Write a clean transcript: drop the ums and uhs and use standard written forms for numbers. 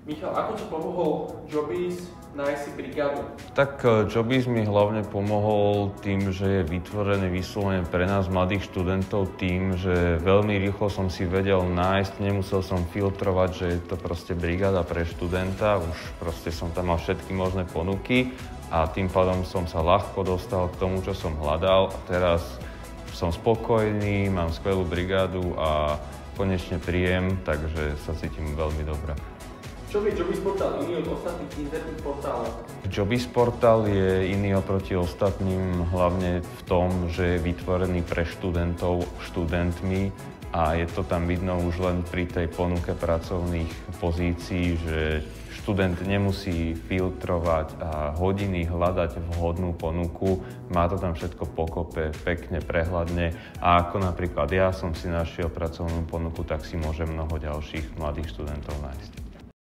Michal, ako ti pomohol Jobbies nájsť si brigádu? Tak Jobbies mi hlavne pomohol tým, že je vytvorený vyslovene pre nás mladých študentov tým, že veľmi rýchlo som si vedel nájsť, nemusel som filtrovať, že je to proste brigáda pre študenta, už proste som tam mal všetky možné ponuky a tým pádom som sa ľahko dostal k tomu, čo som hľadal a teraz som spokojný, mám skvelú brigádu a konečne príjem, takže sa cítim veľmi dobre. Čo je Jobbies portál iný od ostatných interných portálov? Jobbies portál je iný oproti ostatným hlavne v tom, že je vytvorený pre študentov študentmi a je to tam vidno už len pri tej ponuke pracovných pozícií, že študent nemusí filtrovať a hodiny hľadať vhodnú ponuku, má to tam všetko pokope, pekne, prehľadne a ako napríklad ja som si našiel pracovnú ponuku, tak si môže mnoho ďalších mladých študentov nájsť.